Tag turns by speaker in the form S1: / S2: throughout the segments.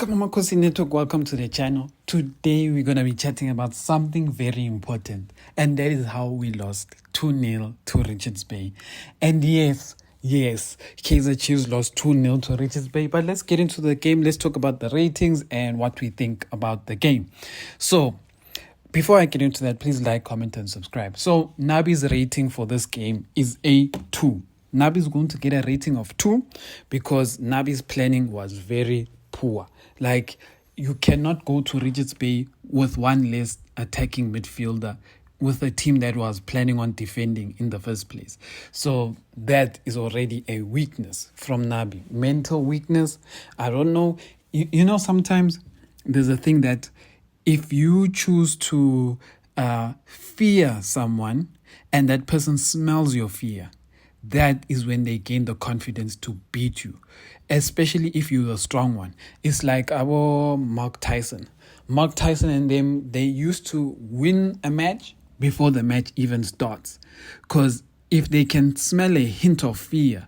S1: Welcome, Amakhosi Network. Welcome to the channel. Today, we're going to be chatting about something very important, and that is how we lost 2-0 to Richards Bay. And yes, Kaizer Chiefs lost 2-0 to Richards Bay. But let's get into the game. Let's talk about the ratings and what we think about the game. So, before I get into that, please like, comment, and subscribe. So, Nabi's rating for this game is a 2. Nabi is going to get a rating of 2 because Nabi's planning was very poor. Like, you cannot go to Richards Bay with one less attacking midfielder with a team that was planning on defending in the first place. So that is already a weakness from Nabi. Mental weakness. I don't know. You know, sometimes there's a thing that if you choose to fear someone and that person smells your fear, that is when they gain the confidence to beat you, especially if you're a strong one. It's like our Mark Tyson and them, they used to win a match before the match even starts. Because if they can smell a hint of fear,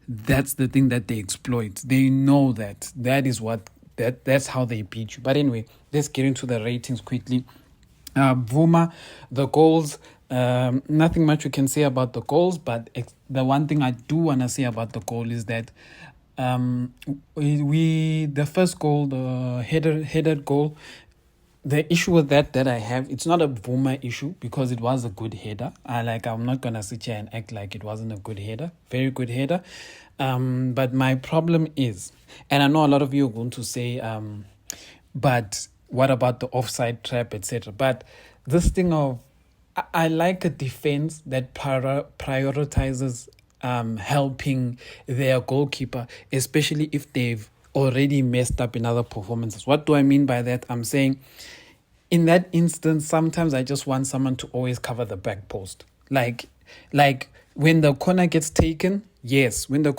S1: that's the thing that they exploit. They know that's how they beat you. But anyway, let's get into the ratings quickly. Vuma, the goals, nothing much we can say about the goals, but the one thing I do want to say about the goal is that the first goal, the headed goal, the issue with that I have, it's not a Vuma issue because it was a good header. I'm not going to sit here and act like it wasn't a good header. Very good header. But my problem is, and I know a lot of you are going to say, but what about the offside trap, etc.? But this thing of, I like a defense that prioritizes helping their goalkeeper, especially if they've already messed up in other performances. What do I mean by that? I'm saying in that instance, sometimes I just want someone to always cover the back post. Like when the corner gets taken, yes. The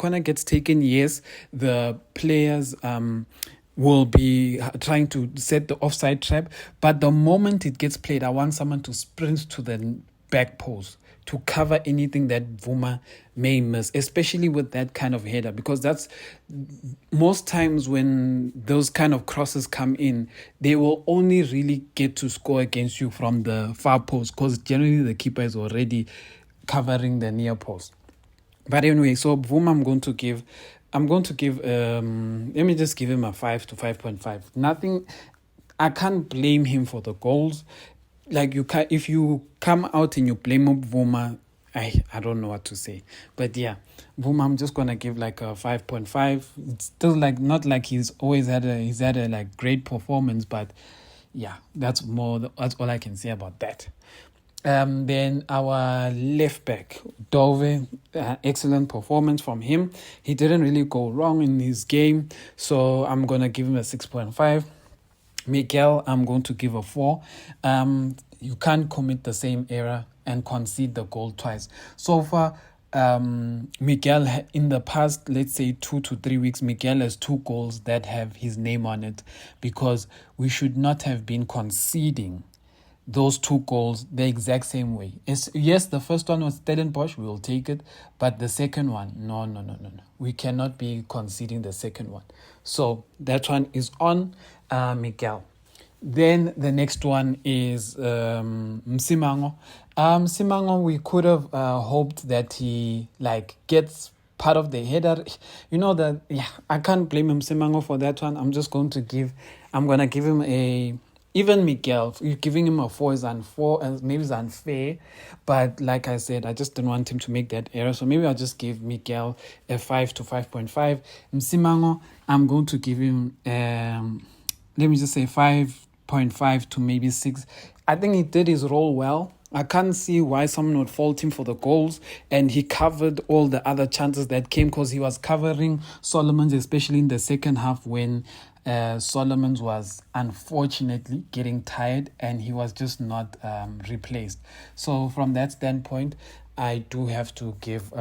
S1: players will be trying to set the offside trap. But the moment it gets played, I want someone to sprint to the back post to cover anything that Vuma may miss, especially with that kind of header, because that's most times when those kind of crosses come in, they will only really get to score against you from the far post because generally the keeper is already covering the near post. But anyway, so Vuma, I'm going to give let me just give him a 5 to 5.5. Nothing, I can't blame him for the goals. Like, if you come out and you blame Vuma, I don't know what to say. But yeah, Vuma, I'm just gonna give like a 5.5. It's still not like he's had a like great performance, but yeah, that's all I can say about that. Then our left back, Dove, excellent performance from him. He didn't really go wrong in his game, so I'm going to give him a 6.5. Miguel, I'm going to give a 4. You can't commit the same error and concede the goal twice. So far, Miguel, in the past, let's say 2 to 3 weeks, Miguel has 2 goals that have his name on it because we should not have been conceding those 2 goals the exact same way. Yes, the first one was Stellenbosch, we will take it, but the second one, no. We cannot be conceding the second one. So that one is on Miguel. Then the next one is Msimango. Msimango, we could have hoped that he gets part of the header. You know that, I can't blame Msimango for that one. I'm going to give him even Miguel, giving him a 4 is maybe it's unfair, but like I said, I just didn't want him to make that error. So maybe I'll just give Miguel a 5 to 5.5. Msimango, I'm going to give him, let me just say 5.5 to maybe 6. I think he did his role well. I can't see why someone would fault him for the goals, and he covered all the other chances that came because he was covering Solomon's, especially in the second half when Solomon's was unfortunately getting tired and he was just not replaced. So from that standpoint, I do have to give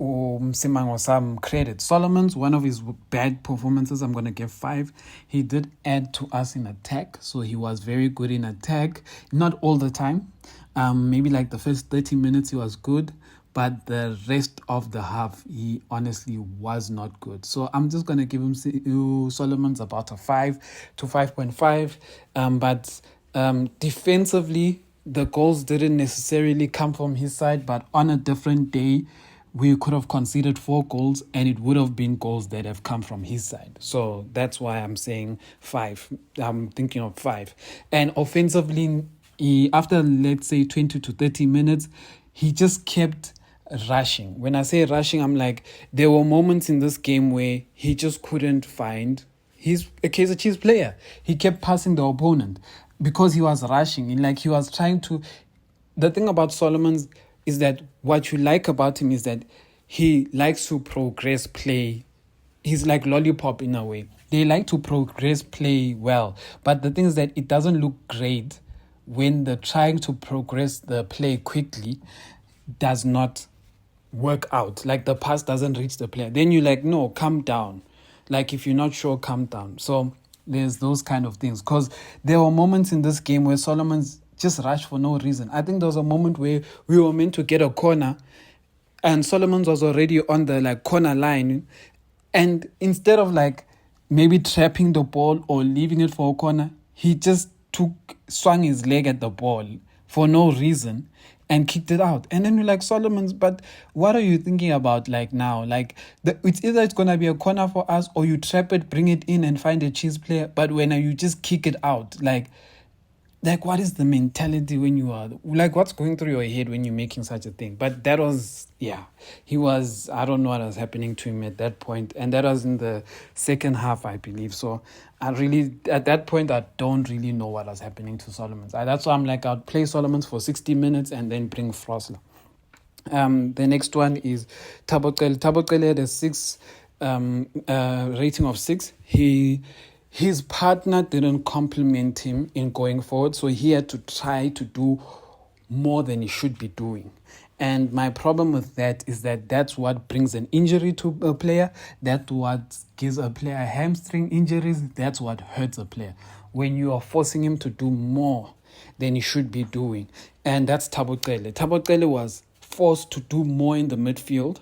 S1: Msimango some credit. Solomon's, one of his bad performances, I'm going to give 5. He did add to us in attack, so he was very good in attack. Not all the time. Maybe like the first 30 minutes he was good, but the rest of the half, he honestly was not good. So I'm just going to give him Solomon's about a 5 to 5.5. But defensively, the goals didn't necessarily come from his side, but on a different day, we could have conceded 4 goals and it would have been goals that have come from his side. So that's why I'm saying 5. I'm thinking of 5. And offensively, after, let's say, 20 to 30 minutes, he just kept rushing. When I say rushing, I'm like, there were moments in this game where he just couldn't find. He's a Kaizer Chiefs player. He kept passing the opponent because he was rushing. And like he was trying to... The thing about Solomon's is that what you like about him is that he likes to progress play. He's like Lollipop in a way. They like to progress play well. But the thing is that it doesn't look great when they're trying to progress the play quickly, does not work out. Like the pass doesn't reach the player. Then you're like, no, calm down. Like if you're not sure, calm down. So there's those kind of things. Because there were moments in this game where Solomon's just rushed for no reason. I think there was a moment where we were meant to get a corner and Solomon's was already on the like corner line. And instead of like maybe trapping the ball or leaving it for a corner, he just swung his leg at the ball for no reason and kicked it out. And then you're like, Solomon's, but what are you thinking about like now? Like it's either it's going to be a corner for us or you trap it, bring it in and find a cheese player. But when you just kick it out, like what is the mentality when you are, like, what's going through your head when you're making such a thing? But that was, he was, I don't know what was happening to him at that point. And that was in the second half, I believe. So I really, at that point, I don't really know what was happening to Solomon's. That's why I'm like, I'd play Solomon's for 60 minutes and then bring Frosler. The next one is Tabokele. Tabokele had a 6 rating of 6. His partner didn't compliment him in going forward, so he had to try to do more than he should be doing. And my problem with that is that that's what brings an injury to a player. That's what gives a player hamstring injuries. That's what hurts a player. When you are forcing him to do more than he should be doing. And that's Tabokele. Tabokele was forced to do more in the midfield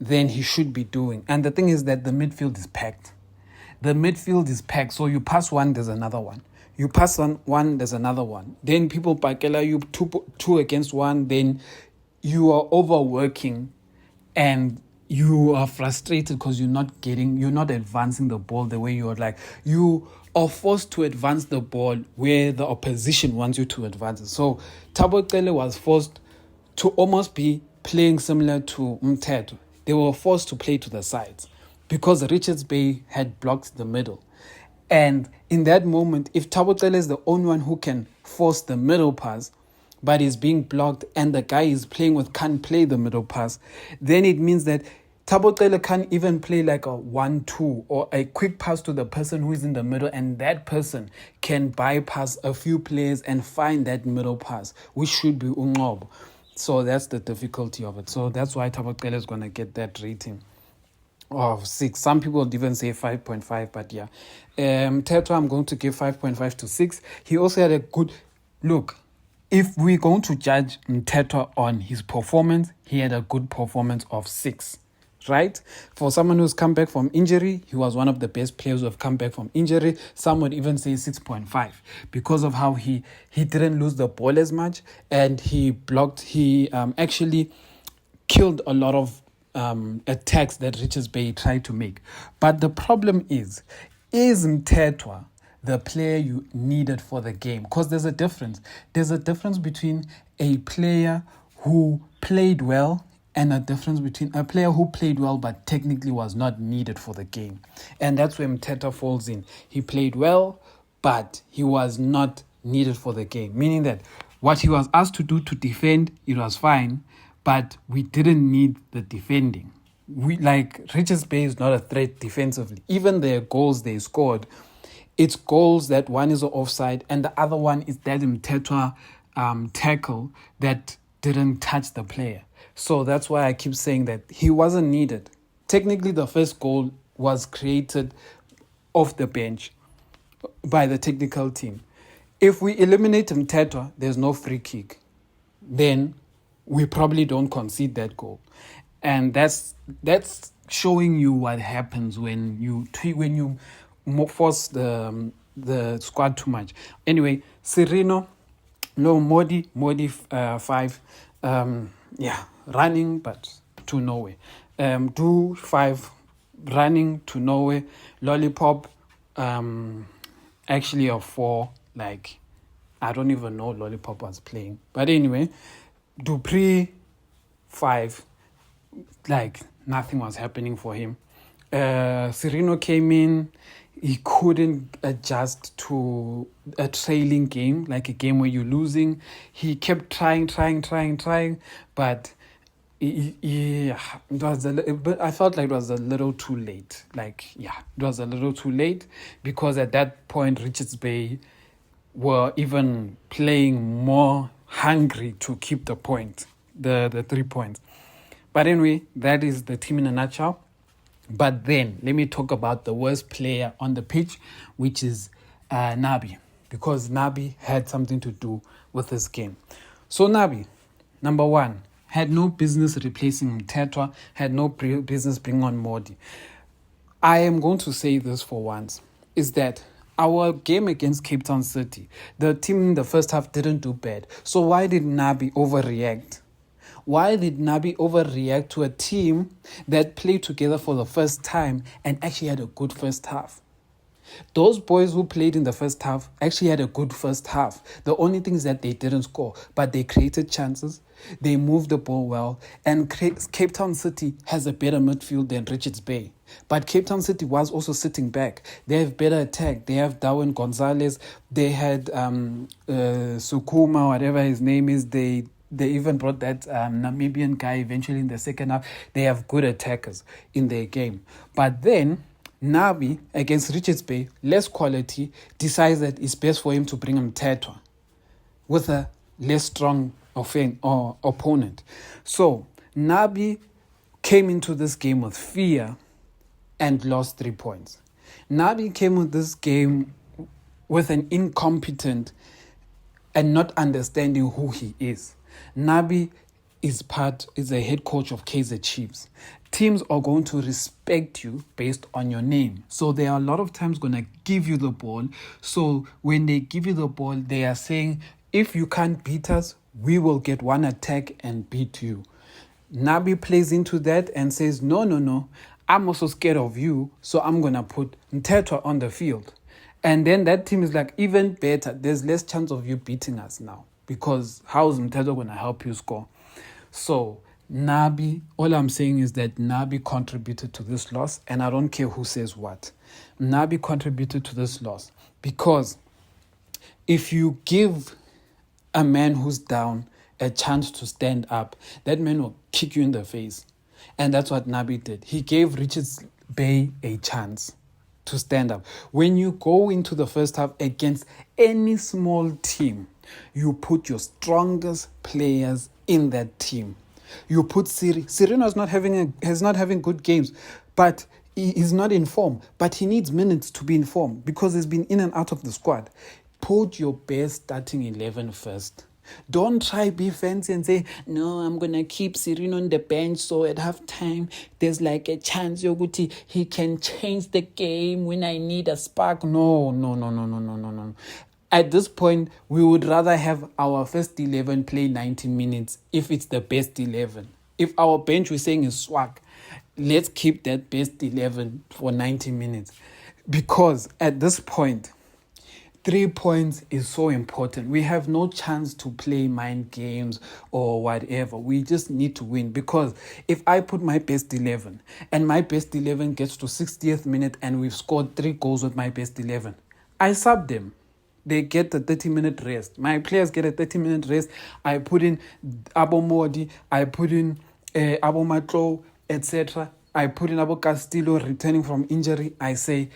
S1: than he should be doing. And the thing is that the midfield is packed. The midfield is packed, so you pass one, there's another one. You pass one, there's another one. Then people pakela you two against one, then you are overworking and you are frustrated because you're not advancing the ball the way you are like. You are forced to advance the ball where the opposition wants you to advance it. So Tabokele was forced to almost be playing similar to Mteto. They were forced to play to the sides, because Richards Bay had blocked the middle. And in that moment, if Tabokele is the only one who can force the middle pass, but is being blocked and the guy is playing with can't play the middle pass, then it means that Tabokele can't even play like a 1-2 or a quick pass to the person who is in the middle, and that person can bypass a few players and find that middle pass, which should be Ungob. So that's the difficulty of it. So that's why Tabokele is going to get that rating of 6. Some people would even say 5.5, but yeah. Teto, I'm going to give 5.5 to 6. He also had a good look. If we're going to judge Teto on his performance, he had a good performance of 6, right? For someone who's come back from injury, he was one of the best players who have come back from injury. Some would even say 6.5 because of how he didn't lose the ball as much, and he actually killed a lot of attacks that Richards Bay tried to make. But the problem is Mtetwa the player you needed for the game? Because there's a difference. There's a difference between a player who played well and a difference between a player who played well but technically was not needed for the game. And that's where Mtetwa falls in. He played well, but he was not needed for the game. Meaning that what he was asked to do to defend, it was fine, but we didn't need the defending. Richards Bay is not a threat defensively. Even their goals they scored, it's goals that one is offside and the other one is that Mtetwa tackle that didn't touch the player. So that's why I keep saying that he wasn't needed. Technically, the first goal was created off the bench by the technical team. If we eliminate Mtetwa, there's no free kick. Then we probably don't concede that goal. And that's showing you what happens when you force the squad too much. Anyway, Sereno, no, Modi 5, running but to nowhere. Do 5, running to nowhere. Lollipop, actually a 4, like I don't even know Lollipop was playing. But anyway, Dupree 5, like nothing was happening for him. Sereno came in, he couldn't adjust to a trailing game, like a game where you're losing. He kept trying, but it was but I felt like it was a little too late. It was a little too late, because at that point Richards Bay were even playing more hungry to keep the point, the 3 points. But anyway, that is the team in a nutshell. But then let me talk about the worst player on the pitch, which is Nabi, because Nabi had something to do with this game. So Nabi, number 1, had no business replacing Mtetwa, had no business bringing on Modi. I am going to say this for once, is that our game against Cape Town City, the team in the first half didn't do bad. So why did Nabi overreact? Why did Nabi overreact to a team that played together for the first time and actually had a good first half? Those boys who played in the first half actually had a good first half. The only thing is that they didn't score, but they created chances, they moved the ball well, and Cape Town City has a better midfield than Richards Bay. But Cape Town City was also sitting back. They have better attack. They have Darwin Gonzalez. They had Sukuma, whatever his name is. They even brought that Namibian guy eventually in the second half. They have good attackers in their game. But then Nabi against Richards Bay, less quality, decides that it's best for him to bring him Tetwa with a less strong opponent. So Nabi came into this game with fear and lost 3 points. Nabi came with this game with an incompetent and not understanding who he is. Nabi is a head coach of Kaizer Chiefs. Teams are going to respect you based on your name. So they are a lot of times going to give you the ball. So when they give you the ball, they are saying, if you can't beat us, we will get one attack and beat you. Nabi plays into that and says, no, I'm also scared of you, so I'm going to put Mtetwa on the field. And then that team is like, even better, there's less chance of you beating us now, because how is Mtetwa going to help you score? So Nabi, all I'm saying is that Nabi contributed to this loss, and I don't care who says what. Nabi contributed to this loss, because if you give a man who's down a chance to stand up, that man will kick you in the face. And that's what Nabi did. He gave Richards Bay a chance to stand up. When you go into the first half against any small team, you put your strongest players in that team. You put Sereno is not having good games, but he is not in form. But he needs minutes to be in form because he's been in and out of the squad. Put your best starting 11 first. Don't try be fancy and say, no, I'm going to keep Sereno on the bench, so at halftime, there's like a chance Yoguti, he can change the game when I need a spark. No. At this point, we would rather have our first 11 play 90 minutes if it's the best 11. If our bench we're saying is swag, let's keep that best 11 for 90 minutes. Because at this point, 3 points is so important. We have no chance to play mind games or whatever. We just need to win, because if I put my best 11 and my best 11 gets to 60th minute and we've scored 3 goals with my best 11, I sub them. They get a 30-minute rest. My players get a 30-minute rest. I put in Abo Modi, I put in Abo Matlo, etc. I put in Abo Castillo returning from injury. I say,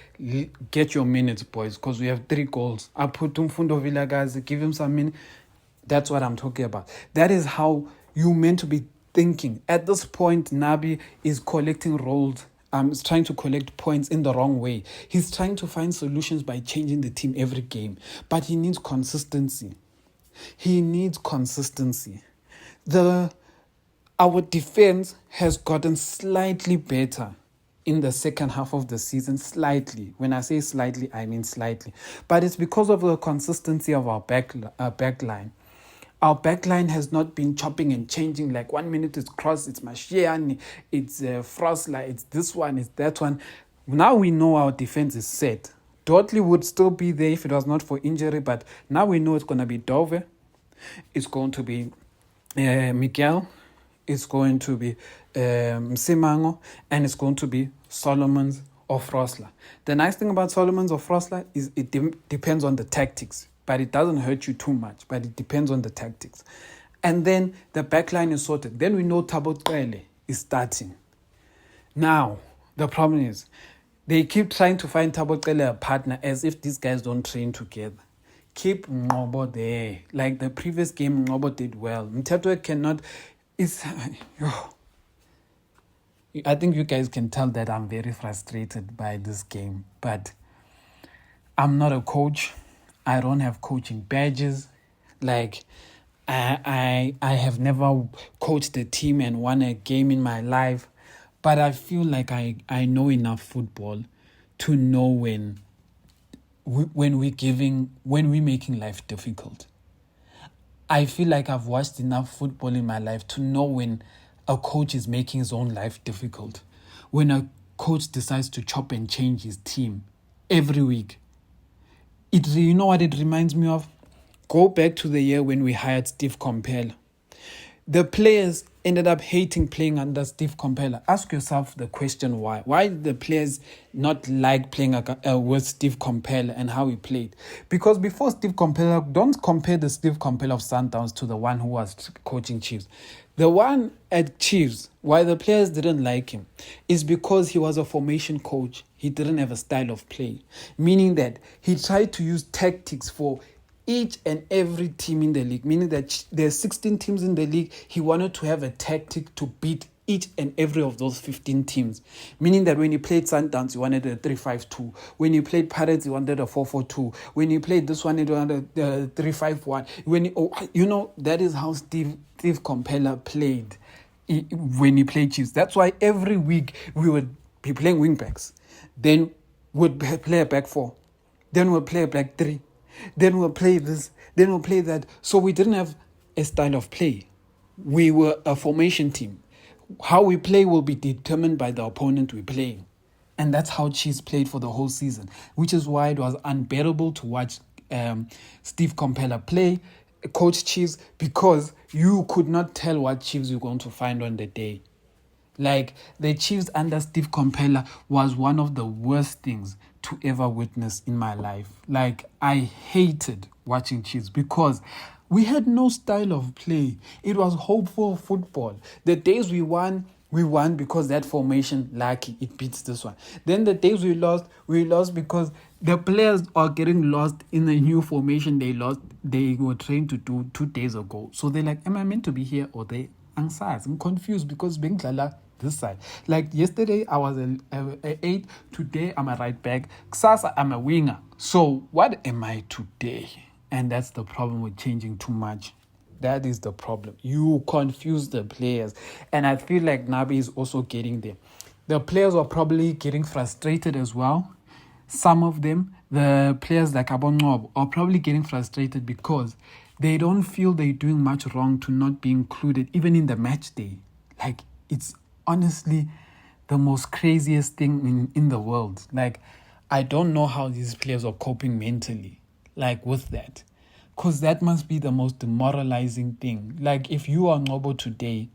S1: get your minutes, boys, because we have 3 goals. I put Tumfundo Villagazi, give him some minutes. That's what I'm talking about. That is how you meant to be thinking. At this point, Nabi is collecting roles. Is trying to collect points in the wrong way. He's trying to find solutions by changing the team every game. But he needs consistency. The Our defense has gotten slightly better in the second half of the season, slightly. When I say slightly, I mean slightly. But it's because of the consistency of our back line. Our back line has not been chopping and changing. Like 1 minute it's Cross, it's Mashiani, it's Frosler, it's this one, it's that one. Now we know our defense is set. Dudley would still be there if it was not for injury, but now we know it's going to be Dove, it's going to be Miguel, it's going to be Msimango, and it's going to be Solomons or Frosler. The nice thing about Solomons or Frosler is it depends on the tactics, but it doesn't hurt you too much, but it depends on the tactics. And then the back line is sorted. Then we know Thabo Cele is starting. Now, the problem is, they keep trying to find Thabo Cele a partner as if these guys don't train together. Keep Ngobo there. Like the previous game, Ngobo did well. Mtetwe cannot... I think you guys can tell that I'm very frustrated by this game. But I'm not a coach. I don't have coaching badges. Like, I have never coached a team and won a game in my life. But I feel like I know enough football to know when we're making life difficult. I feel like I've watched enough football in my life to know when a coach is making his own life difficult. When a coach decides to chop and change his team every week. You know what it reminds me of? Go back to the year when we hired Steve Compella. The players ended up hating playing under Steve Compella. Ask yourself the question why. Why did the players not like playing with Steve Compella and how he played? Because before Steve Compella, don't compare the Steve Compella of Sundowns to the one who was coaching Chiefs. The one at Chiefs, why the players didn't like him, is because he was a formation coach. He didn't have a style of play. Meaning that he tried to use tactics for each and every team in the league, meaning that there's 16 teams in the league. He wanted to have a tactic to beat each and every of those 15 teams. Meaning that when he played Sundowns, he wanted a 3-5-2. When he played Pirates, he wanted a 4-4-2. When he played this one, he wanted a 3-5-1. That is how Steve Compella played when he played Chiefs. That's why every week we would be playing wing backs. Then we'd play a back four. Then we'll play a back three. Then we'll play this, then we'll play that. So we didn't have a style of play. We were a formation team. How we play will be determined by the opponent we're playing. And that's how Chiefs played for the whole season, which is why it was unbearable to watch Steve Compella play, coach Chiefs, because you could not tell what Chiefs you're going to find on the day. Like, the Chiefs under Steve Compella was one of the worst things to ever witness in my life. Like, I hated watching Chiefs because we had no style of play. It was hopeful football. The days we won because that formation, lucky, it beats this one. Then the days we lost because the players are getting lost in the new formation they were trained to do 2 days ago. So they're like, am I meant to be here or there? I'm confused because Benglala this side. Like yesterday, I was a 8. Today, I'm a right back. Ksasa, I'm a winger. So what am I today? And that's the problem with changing too much. That is the problem. You confuse the players. And I feel like Nabi is also getting there. The players are probably getting frustrated as well. Some of them, the players like Abongob, are probably getting frustrated because they don't feel they're doing much wrong to not be included, even in the match day. Like, it's honestly the most craziest thing in the world. Like, I don't know how these players are coping mentally, like, with that. Because that must be the most demoralizing thing. Like, if you are Ngobo today,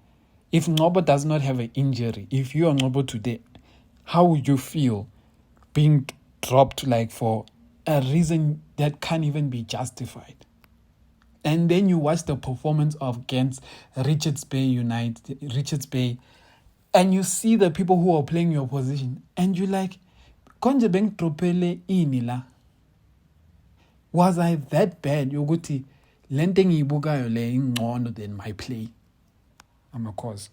S1: if Ngobo does not have an injury, if you are Ngobo today, how would you feel being dropped, like, for a reason that can't even be justified? And then you watch the performance of against Richards Bay, and you see the people who are playing your position, and you're like, konje beng propele inila. Was I that bad? Yoguti, lenteng ibuga yole ingcono than my play. Amakhosi.